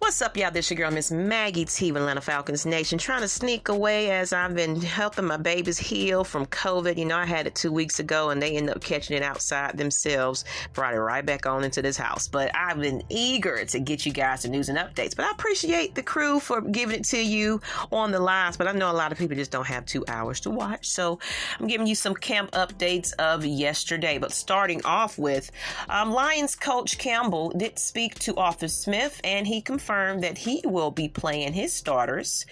What's up, y'all? This your girl, Ms Maggie T with Atlanta Falcons Nation, trying to sneak away as I've been helping my babies heal from COVID. You know, I had it 2 weeks ago and they ended up catching it outside themselves, brought it right back on into this house. But I've been eager to get you guys the news and updates. But I appreciate the crew for giving it to you on the lines. But I know a lot of people just don't have 2 hours to watch. So I'm giving you some camp updates of yesterday. But starting off with Lions coach Campbell did speak to Arthur Smith, and he confirmed that he will be playing his starters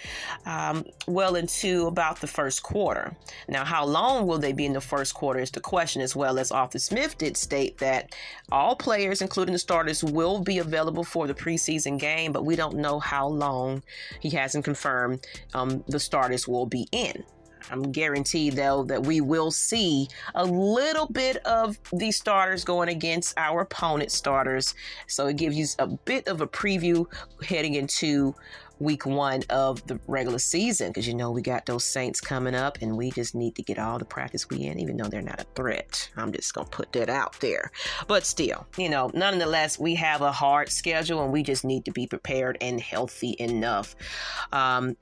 well into about the first quarter. Now, how long will they be in the first quarter is the question, as well as Arthur Smith did state that all players, including the starters, will be available for the preseason game, but we don't know how long. He hasn't confirmed the starters will be in. I'm guaranteed, though, that we will see a little bit of these starters going against our opponent starters. So it gives you a bit of a preview heading into week 1 of the regular season, because you know we got those Saints coming up and we just need to get all the practice we in, even though they're not a threat. I'm just gonna put that out there. But still, you know, nonetheless, we have a hard schedule and we just need to be prepared and healthy enough.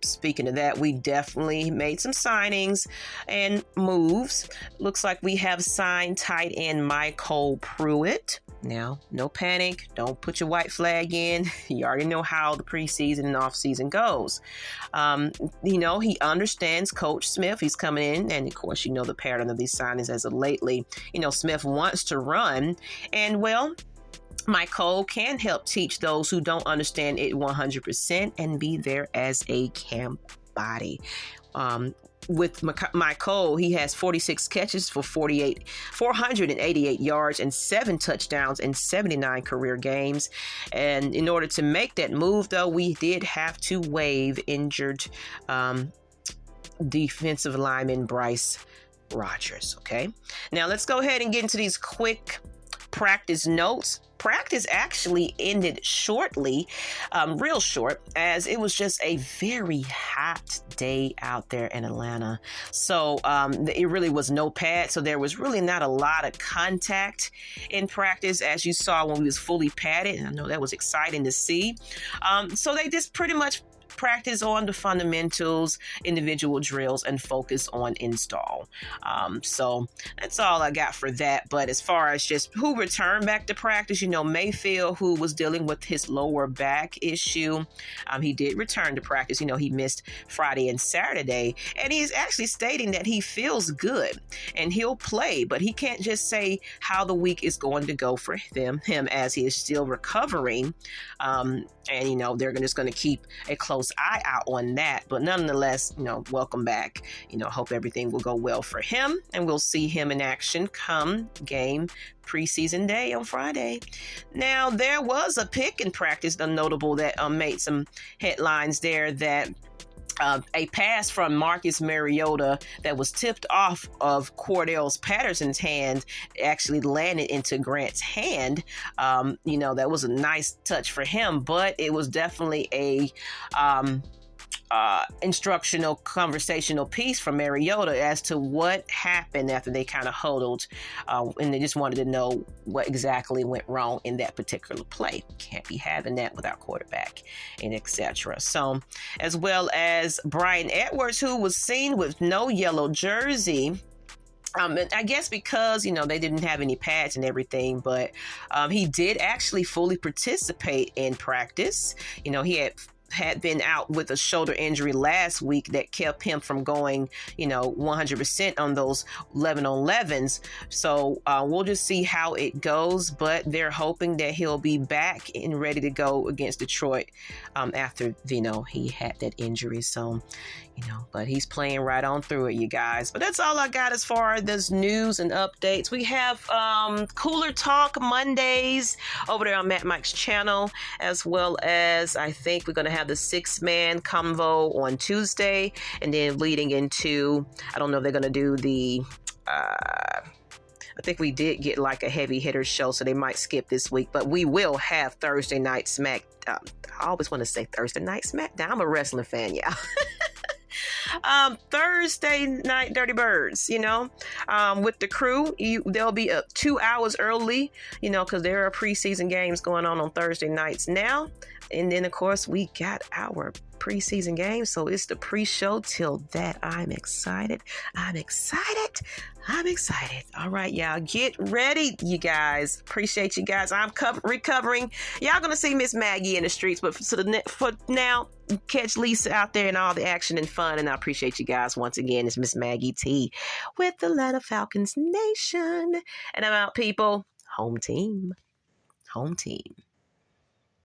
Speaking of that, we definitely made some signings and moves. Looks like we have signed tight end Michael Pruitt. Now, no panic. Don't put your white flag in. You already know how the preseason and offseason goes. You know, he understands Coach Smith. He's coming in. And, of course, you know the pattern of these signings as of lately. You know, Smith wants to run. And, well, Michael can help teach those who don't understand it 100% and be there as a camp body. With Michael, he has 46 catches for 488 yards and 7 touchdowns in 79 career games. And in order to make that move, though, we did have to waive injured defensive lineman Bryce Rogers. Okay, now let's go ahead and get into these quick practice notes. Practice actually ended shortly, real short, as it was just a very hot day out there in Atlanta. So it really was no pad. So there was really not a lot of contact in practice, as you saw when we was fully padded. And I know that was exciting to see. So they just pretty much practice on the fundamentals, individual drills, and focus on install. So that's all I got for that. But as far as just who returned back to practice, you know, Mayfield, who was dealing with his lower back issue, he did return to practice. You know, he missed Friday and Saturday, and he's actually stating that he feels good and he'll play, but he can't just say how the week is going to go for him as he is still recovering. And, you know, they're just going to keep a close eye out on that. But nonetheless, you know, welcome back. You know, hope everything will go well for him. And we'll see him in action come game preseason day on Friday. Now, there was a pick in practice, notable that made some headlines there, that a pass from Marcus Mariota that was tipped off of Cordell Patterson's hand actually landed into Grant's hand. You know, that was a nice touch for him, but it was definitely a instructional conversational piece from Mariota as to what happened after they kind of huddled, and they just wanted to know what exactly went wrong in that particular play. Can't be having that without quarterback and etc. So, as well as Brian Edwards, who was seen with no yellow jersey. I guess because, you know, they didn't have any pads and everything, but he did actually fully participate in practice. You know, he had been out with a shoulder injury last week that kept him from going, you know, 100% on those 11-on-11s. So we'll just see how it goes, but they're hoping that he'll be back and ready to go against Detroit after, you know, he had that injury. So, you know, but he's playing right on through it, you guys. But that's all I got as far as this news and updates. We have Cooler Talk Mondays over there on Matt Mike's channel, as well as I think we're going to have the 6-man convo on Tuesday, and then leading into, I don't know if they're going to do the I think we did get like a heavy hitter show, so they might skip this week, but we will have Thursday night smack. I always want to say Thursday night SmackDown. I'm a wrestling fan, y'all. Thursday night, Dirty Birds, with the crew. They'll be up 2 hours early, because there are preseason games going on Thursday nights now. And then, of course, we got our preseason game. So it's the pre-show. Till that, I'm excited. All right, y'all, get ready, you guys. Appreciate you guys. I'm recovering. Y'all gonna see Ms Maggie in the streets, but for now, catch Lisa out there and all the action and fun. And I appreciate you guys once again. It's Ms Maggie T with the Atlanta Falcons Nation. And I'm out, people. Home team.